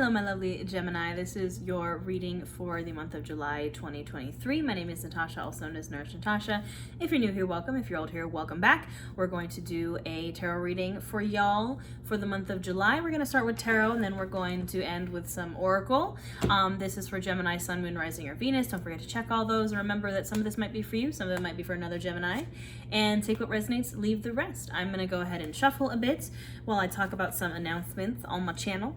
Hello, my lovely Gemini. This is your reading for the month of July 2023. My name is Natasha, also known as Nurse Natasha. If you're new here, welcome. If you're old here, welcome back. We're going to do a tarot reading for y'all for the month of July. We're going to start with tarot, and then we're going to end with some oracle. This is for Gemini, Sun, Moon, Rising, or Venus. Don't forget to check all those. And remember that some of this might be for you, some of it might be for another Gemini. And take what resonates, leave the rest. I'm going to go ahead and shuffle a bit while I talk about some announcements on my channel.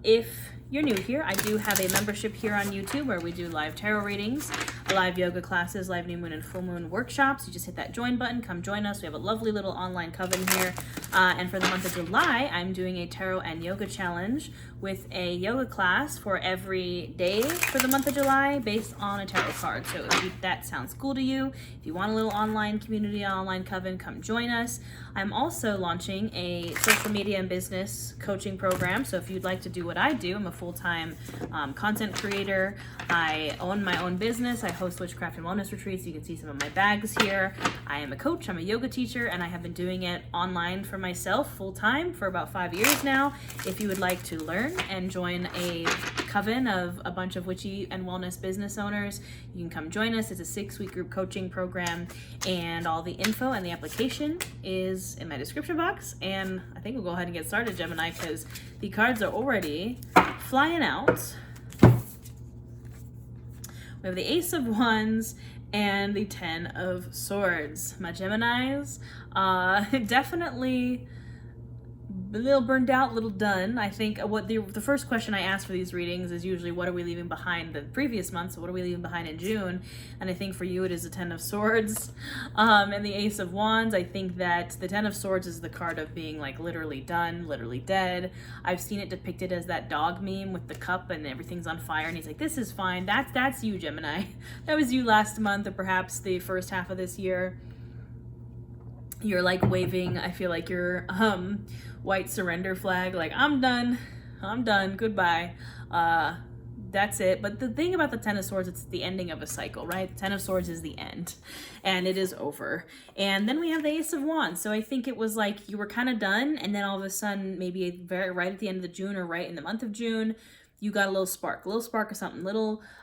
If you're new here, I do have a membership here on YouTube where we do live tarot readings, live yoga classes, live new moon and full moon workshops. You just hit that join button, come join us. We have a lovely little online coven here. And for the month of July, I'm doing a tarot and yoga challenge with a yoga class for every day for the month of July based on a tarot card. So if that sounds cool to you, if you want a little online community, online coven, come join us. I'm also launching a social media and business coaching program. So if you'd like to do what I do, I'm a full-time content creator. I own my own business. I host witchcraft and wellness retreats. You can see some of my bags here. I am a coach. I'm a yoga teacher, and I have been doing it online for myself full-time for about 5 years now. If you would like to learn and join a coven of a bunch of witchy and wellness business owners, you can come join us. It's a 6-week group coaching program, and all the info and the application is in my description box. And I think we'll go ahead and get started, Gemini, because the cards are already flying out. We have the Ace of Wands and the 10 of Swords. My Geminis, definitely a little burned out, a little done. I think what the first question I ask for these readings is usually, what are we leaving behind the previous month? So what are we leaving behind in June? And I think for you it is the 10 of Swords and the Ace of Wands. I think that the 10 of Swords is the card of being like literally done, literally dead. I've seen it depicted as that dog meme with the cup and everything's on fire and he's like, this is fine. That's you, Gemini. That was you last month, or perhaps the first half of this year. You're like waving, I feel like your white surrender flag, like I'm done, goodbye. That's it. But the thing about the 10 of Swords, it's the ending of a cycle, right? The 10 of Swords is the end and it is over. And then we have the Ace of Wands. So I think it was like you were kind of done, and then all of a sudden, maybe right at the end of the June or right in the month of June, you got a little spark of something,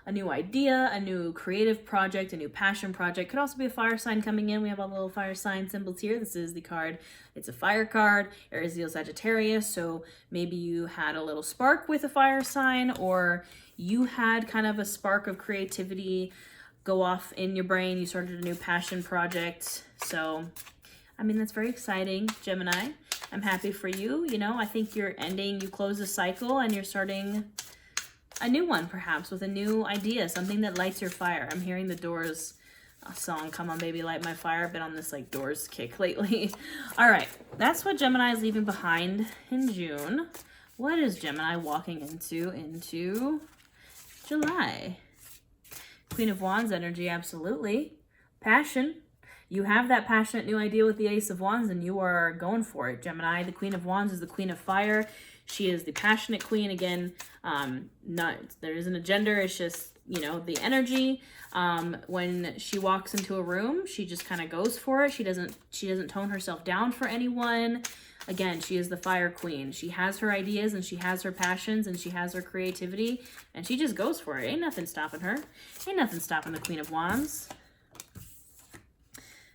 a new idea, a new creative project, a new passion project. Could also be a fire sign coming in. We have all the little fire sign symbols here. This is the card. It's a fire card, Aries, Leo, Sagittarius. So maybe you had a little spark with a fire sign, or you had kind of a spark of creativity go off in your brain. You started a new passion project. So, I mean, that's very exciting, Gemini. I'm happy for you. You know, I think you close a cycle and you're starting a new one, perhaps with a new idea, something that lights your fire. I'm hearing the Doors song, Come On Baby Light My Fire. I've been on this like Doors kick lately. All right, that's what Gemini is leaving behind in June. What is Gemini walking into July? Queen of Wands energy, absolutely. Passion. You have that passionate new idea with the Ace of Wands and you are going for it, Gemini. The Queen of Wands is the Queen of Fire. She is the passionate queen. Again, there isn't a gender. It's just, you know, the energy. When she walks into a room, she just kind of goes for it. She doesn't tone herself down for anyone. Again, she is the fire queen. She has her ideas and she has her passions and she has her creativity and she just goes for it. Ain't nothing stopping her. Ain't nothing stopping the Queen of Wands.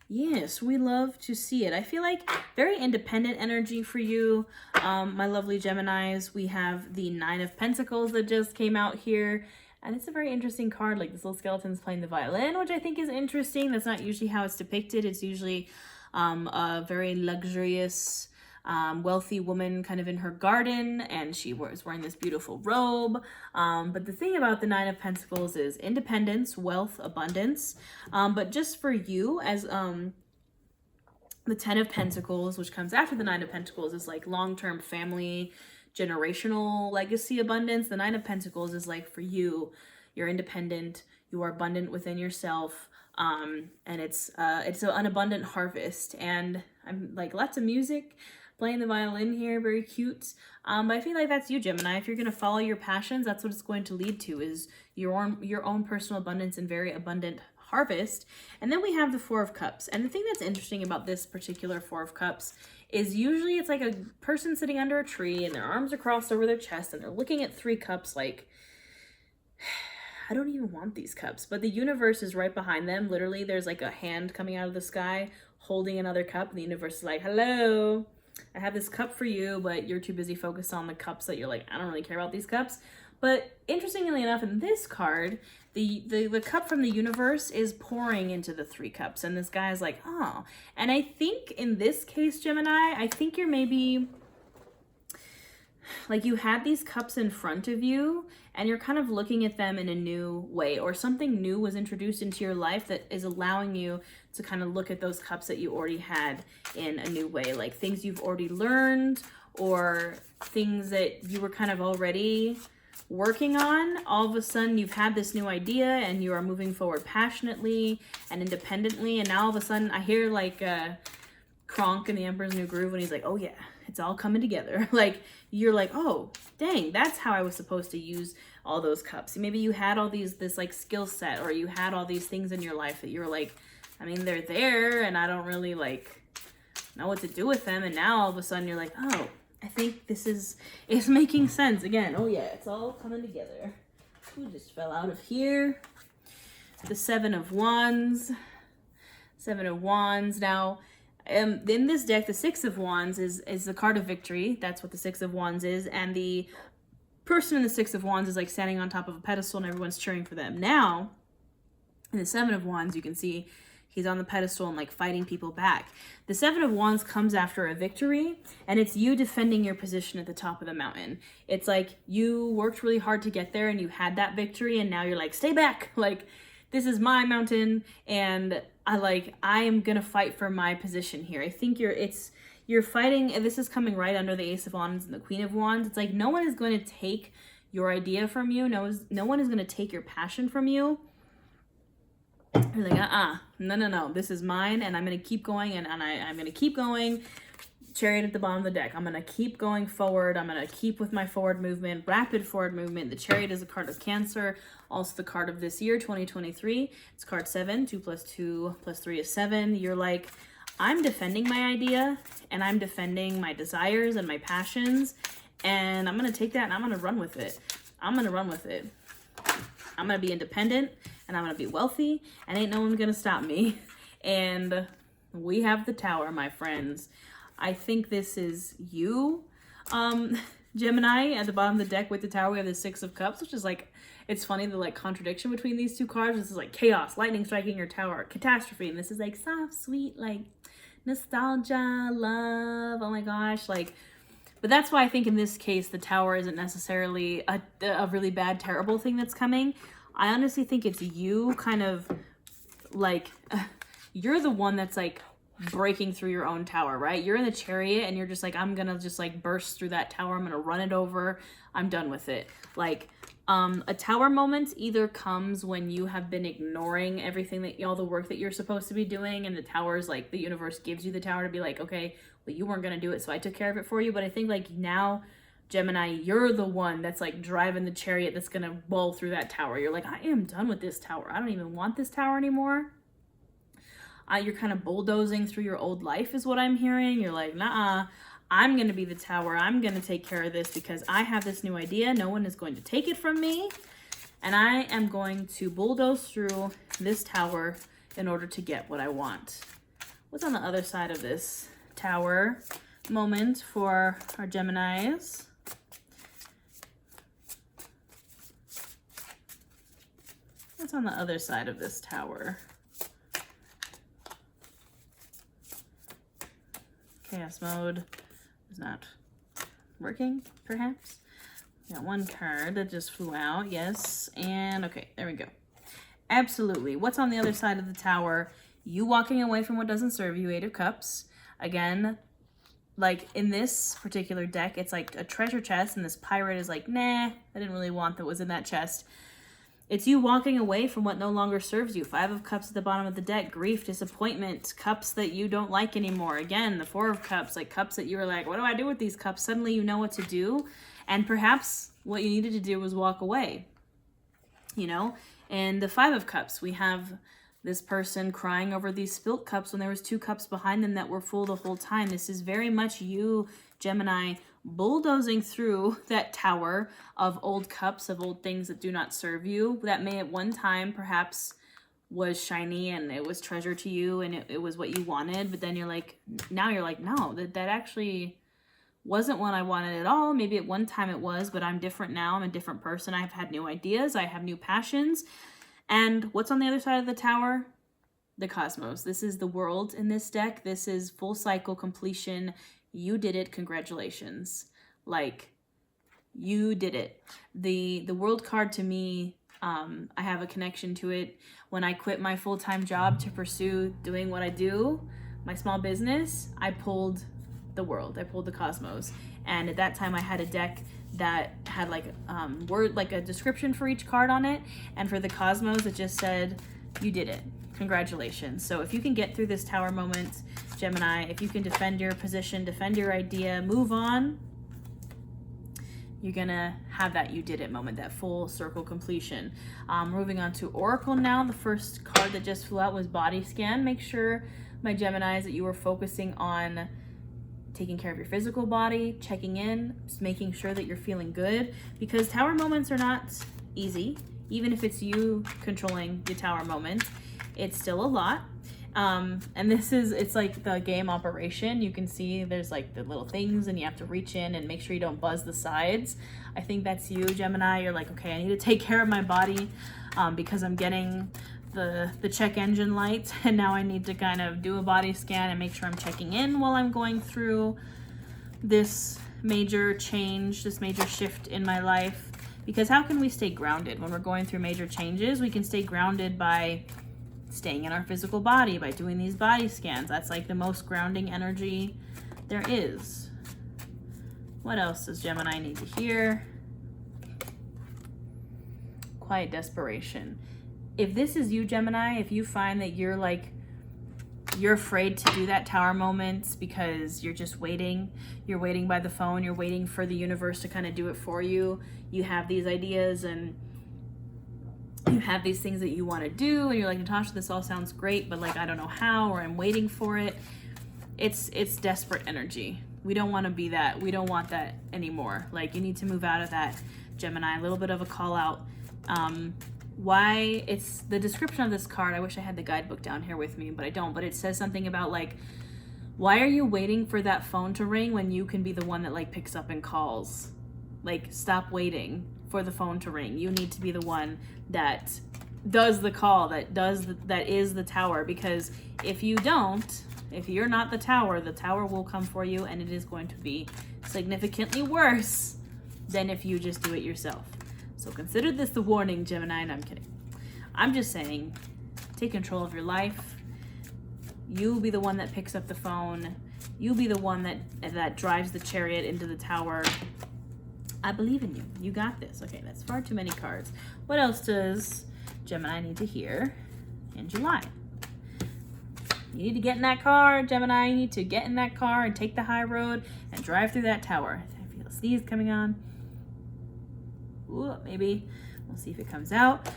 Yes, we love to see it. I feel like very independent energy for you, my lovely Geminis. We have the 9 of Pentacles that just came out here. And it's a very interesting card. Like this little skeleton's playing the violin, which I think is interesting. That's not usually how it's depicted. It's usually a very luxurious, wealthy woman kind of in her garden, and she was wearing this beautiful robe. But the thing about the 9 of Pentacles is independence, wealth, abundance. But just for you, as the 10 of Pentacles, which comes after the 9 of Pentacles, is like long-term family, generational legacy abundance. The 9 of Pentacles is like for you, you're independent, you are abundant within yourself. And it's an abundant harvest. And I'm like lots of music, playing the violin here, very cute. But I feel like that's you, Gemini. If you're going to follow your passions, that's what it's going to lead to, is your own personal abundance and very abundant harvest. And then we have the Four of Cups. And the thing that's interesting about this particular Four of Cups is usually it's like a person sitting under a tree and their arms are crossed over their chest and they're looking at 3 cups like, I don't even want these cups. But the universe is right behind them. Literally, there's like a hand coming out of the sky holding another cup. And the universe is like, hello, I have this cup for you, but you're too busy focused on the cups that you're like, I don't really care about these cups. But interestingly enough, in this card, the cup from the universe is pouring into the 3 cups. And this guy is like, oh. And I think in this case, Gemini, I think you're maybe, like you had these cups in front of you and you're kind of looking at them in a new way, or something new was introduced into your life that is allowing you to kind of look at those cups that you already had in a new way, like things you've already learned or things that you were kind of already working on. All of a sudden you've had this new idea and you are moving forward passionately and independently, and now all of a sudden I hear like Kronk in The Emperor's New Groove when he's like, oh yeah, it's all coming together. Like you're like, oh dang, that's how I was supposed to use all those cups. Maybe you had all this like skill set, or you had all these things in your life that you were like, I mean, they're there and I don't really like know what to do with them, and now all of a sudden you're like, oh, I think this is making sense again. Oh yeah, it's all coming together. Who just fell out of here? The Seven of Wands. Seven of Wands. Now, in this deck, the Six of Wands is the card of victory. That's what the Six of Wands is. And the person in the Six of Wands is like standing on top of a pedestal and everyone's cheering for them. Now, in the Seven of Wands, you can see he's on the pedestal and like fighting people back. The Seven of Wands comes after a victory, and it's you defending your position at the top of the mountain. It's like you worked really hard to get there and you had that victory, and now you're like, stay back. Like, this is my mountain and I am gonna fight for my position here. I think you're fighting, and this is coming right under the Ace of Wands and the Queen of Wands. It's like no one is going to take your idea from you. No one is going to take your passion from you. You're like, no, this is mine, and I'm going to keep going, and I'm going to keep going. Chariot at the bottom of the deck. I'm going to keep going forward. I'm going to keep with my forward movement, rapid forward movement. The Chariot is a card of Cancer, also the card of this year, 2023. It's card 7. 2 + 2 + 3 is 7. You're like, I'm defending my idea, and I'm defending my desires and my passions, and I'm going to take that and I'm going to run with it. I'm going to run with it. I'm going to be independent, and I'm going to be wealthy, and ain't no one going to stop me. And we have the Tower, my friends. I think this is you, Gemini. At the bottom of the deck with the Tower, we have the Six of Cups, which is like, it's funny, the like contradiction between these two cards. This is like chaos, lightning striking your tower, catastrophe, and this is like soft, sweet, like nostalgia, love. Oh my gosh, like. But that's why I think in this case, the Tower isn't necessarily a really bad, terrible thing that's coming. I honestly think it's you kind of like, you're the one that's like breaking through your own tower, right? You're in the Chariot and you're just like, I'm gonna just like burst through that tower. I'm gonna run it over. I'm done with it. Like, a tower moment either comes when you have been ignoring everything that all the work that you're supposed to be doing, and the tower is like, the universe gives you the tower to be like, okay, well, you weren't gonna do it, so I took care of it for you. But I think like now, Gemini, you're the one that's like driving the Chariot that's gonna bowl through that tower. You're like, I am done with this tower. I don't even want this tower anymore. You're kind of bulldozing through your old life is what I'm hearing. You're like, nah, I'm going to be the Tower. I'm going to take care of this because I have this new idea. No one is going to take it from me. And I am going to bulldoze through this tower in order to get what I want. What's on the other side of this Tower moment for our Geminis? What's on the other side of this Tower? Chaos mode is not working, perhaps. Got one card that just flew out, yes. And okay, there we go. Absolutely. What's on the other side of the Tower? You walking away from what doesn't serve you, Eight of Cups. Again, like in this particular deck, it's like a treasure chest, and this pirate is like, nah, I didn't really want that was in that chest. It's you walking away from what no longer serves you. Five of Cups at the bottom of the deck. Grief, disappointment, cups that you don't like anymore. Again, the Four of Cups, like cups that you were like, what do I do with these cups? Suddenly you know what to do. And perhaps what you needed to do was walk away, you know? And the Five of Cups, we have this person crying over these spilt cups when there was 2 cups behind them that were full the whole time. This is very much you, Gemini, bulldozing through that tower of old cups, of old things that do not serve you, that may at one time perhaps was shiny and it was treasure to you and it was what you wanted, but then you're like, now you're like, no, that actually wasn't what I wanted at all. Maybe at one time it was, but I'm different now. I'm a different person. I've had new ideas. I have new passions. And what's on the other side of the tower? The cosmos. This is the world in this deck. This is full cycle completion. You did it. Congratulations. Like, you did it. The world card to me, I have a connection to it. When I quit my full-time job to pursue doing what I do, my small business, I pulled the world. I pulled the cosmos. And at that time I had a deck that had like like a description for each card on it. And for the cosmos, it just said, you did it. Congratulations. So if you can get through this tower moment, Gemini, if you can defend your position, defend your idea, move on, you're gonna have that you did it moment, that full circle completion. Moving on to Oracle now. The first card that just flew out was Body Scan. Make sure, my Geminis, that you are focusing on taking care of your physical body, checking in, just making sure that you're feeling good, because tower moments are not easy. Even if it's you controlling the tower moment, it's still a lot. And it's like the game Operation. You can see there's like the little things and you have to reach in and make sure you don't buzz the sides. I think that's you, Gemini. You're like, okay, I need to take care of my body because I'm getting the check engine light, and now I need to kind of do a body scan and make sure I'm checking in while I'm going through this major change, this major shift in my life. Because how can we stay grounded when we're going through major changes? We can stay grounded by staying in our physical body, by doing these body scans. That's like the most grounding energy there is. What else does Gemini need to hear? Quiet desperation. If this is you, Gemini, if you find that you're afraid to do that tower moment because you're just waiting, you're waiting by the phone, you're waiting for the universe to kind of do it for you, you have these ideas and you have these things that you want to do, and you're like, Natasha, this all sounds great, but like, I don't know how, or I'm waiting for it. It's desperate energy. We don't want to be that. We don't want that anymore. Like, you need to move out of that, Gemini. A little bit of a call out. Why it's the description of this card. I wish I had the guidebook down here with me, but I don't. But it says something about like, why are you waiting for that phone to ring when you can be the one that like picks up and calls? Like, stop waiting for the phone to ring. You need to be the one that does the call, that is the tower. Because if you don't, if you're not the tower will come for you, and it is going to be significantly worse than if you just do it yourself. So consider this the warning, Gemini, and I'm kidding. I'm just saying, take control of your life. You'll be the one that picks up the phone. You'll be the one that drives the chariot into the tower. I believe in you. You got this. Okay, that's far too many cards. What else does Gemini need to hear in July? You need to get in that car, Gemini. You need to get in that car and take the high road and drive through that tower. I feel a sneeze coming on. Ooh, maybe. We'll see if it comes out.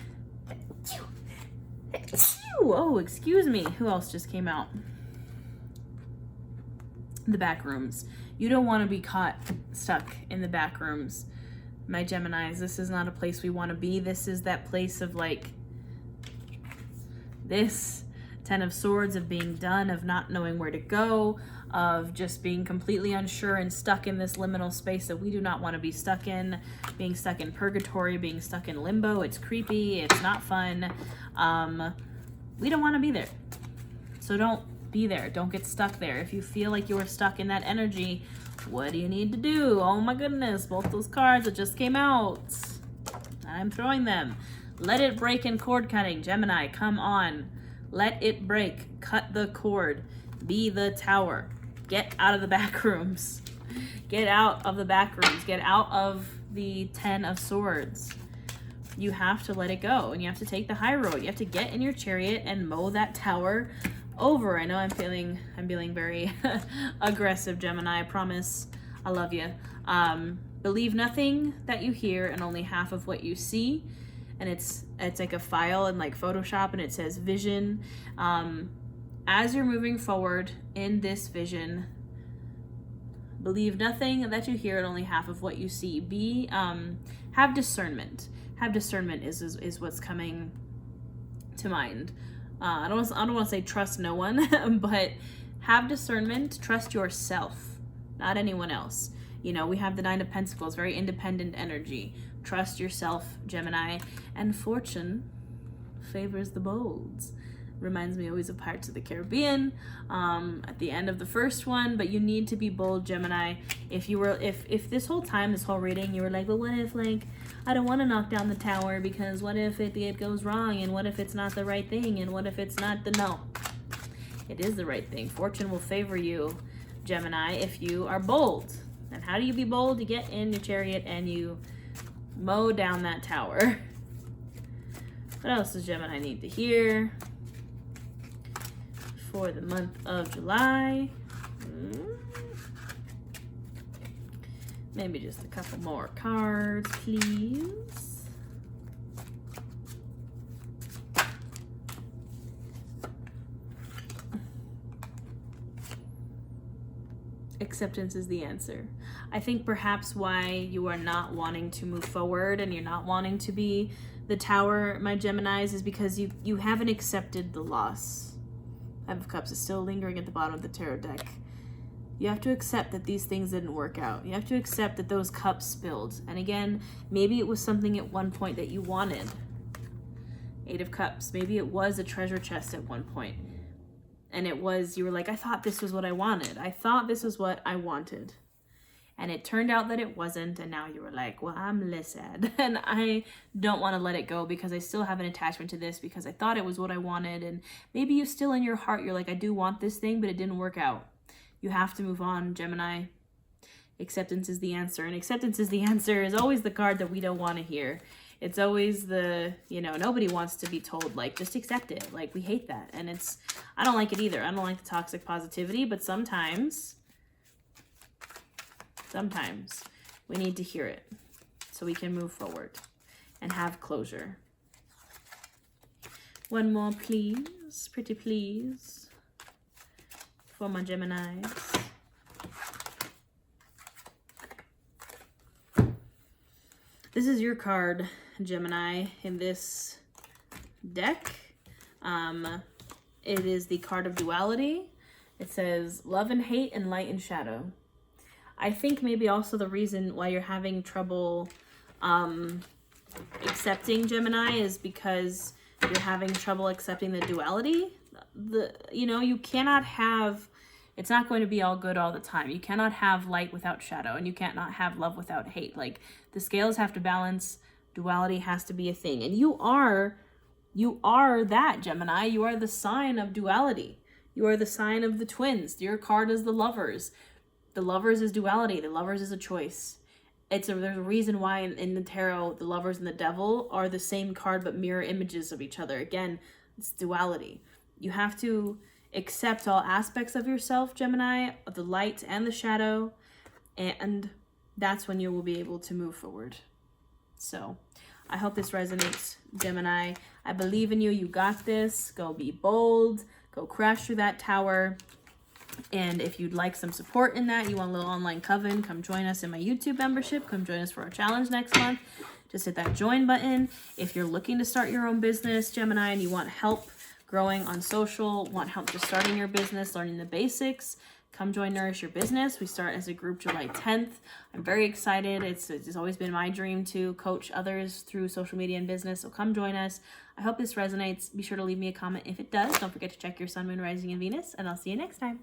Oh, excuse me. Who else just came out? The back rooms. You don't want to be stuck in the back rooms, my Geminis. This is not a place we want to be. This is that place of like this 10 of Swords, of being done, of not knowing where to go, of just being completely unsure and stuck in this liminal space that we do not want to be stuck in, being stuck in purgatory, being stuck in limbo. It's creepy. It's not fun. We don't want to be there. So don't be there. Don't get stuck there. If you feel like you are stuck in that energy, what do you need to do? Oh my goodness, both those cards that just came out. I'm throwing them. Let it break in cord cutting. Gemini, come on. Let it break. Cut the cord. Be the tower. Get out of the back rooms. Get out of the back rooms. Get out of the 10 of Swords. You have to let it go, and you have to take the high road. You have to get in your chariot and mow that tower over. I know I'm feeling very aggressive, Gemini. I promise. I love you. Believe nothing that you hear and only half of what you see. and it's like a file in like Photoshop, and it says vision. As you're moving forward in this vision, believe nothing that you hear and only half of what you see. Have discernment. Have discernment is what's coming to mind. I don't want to say trust no one, but have discernment. Trust yourself, not anyone else. You know, we have the Nine of Pentacles, very independent energy. Trust yourself, Gemini. And fortune favors the bold. Reminds me always of Pirates of the Caribbean at the end of the first one. But you need to be bold, Gemini. If this whole time, this whole reading, you were like, but what if, like, I don't want to knock down the tower because what if it goes wrong, and what if it's not the right thing, and what if it's not no. It is the right thing. Fortune will favor you, Gemini, if you are bold. And how do you be bold? You get in your chariot and you mow down that tower. What else does Gemini need to hear for the month of July? Maybe just a couple more cards, please. Acceptance is the answer. I think perhaps why you are not wanting to move forward and you're not wanting to be the tower, my Geminis, is because you haven't accepted the loss. Five of Cups is still lingering at the bottom of the tarot deck. You have to accept that these things didn't work out. You have to accept that those cups spilled. And again, maybe it was something at one point that you wanted. Eight of Cups. Maybe it was a treasure chest at one point. And you were like, I thought this was what I wanted. I thought this was what I wanted. And it turned out that it wasn't. And now you were like, well, I'm less sad. And I don't want to let it go because I still have an attachment to this because I thought it was what I wanted. And maybe you still in your heart, you're like, I do want this thing, but it didn't work out. You have to move on, Gemini. Acceptance is the answer. And acceptance is the answer is always the card that we don't want to hear. It's always nobody wants to be told, like, just accept it. Like, we hate that. And I don't like it either. I don't like the toxic positivity, but sometimes we need to hear it so we can move forward and have closure. One more, please. Pretty please. For my Geminis. This is your card, Gemini, in this deck. It is the card of duality. It says love and hate and light and shadow. I think maybe also the reason why you're having trouble accepting Gemini is because you're having trouble accepting the duality. You cannot have, it's not going to be all good all the time. You cannot have light without shadow, and you can't not have love without hate. Like, the scales have to balance. Duality has to be a thing. And you are that, Gemini. You are the sign of duality. You are the sign of the twins. Your card is the Lovers. The Lovers is duality. The Lovers is a choice. There's a reason why in the tarot, the Lovers and the Devil are the same card but mirror images of each other. Again, it's duality. You have to accept all aspects of yourself, Gemini, the light and the shadow, and that's when you will be able to move forward. So I hope this resonates, Gemini. I believe in you. You got this. Go be bold. Go crash through that tower. And if you'd like some support in that, you want a little online coven, come join us in my YouTube membership. Come join us for our challenge next month. Just hit that join button. If you're looking to start your own business, Gemini, and you want help growing on social, want help just starting your business, learning the basics, come join Nourish Your Business. We start as a group July 10th. I'm very excited. It's always been my dream to coach others through social media and business, so come join us. I hope this resonates. Be sure to leave me a comment if it does. Don't forget to check your sun, moon, rising, and Venus, and I'll see you next time.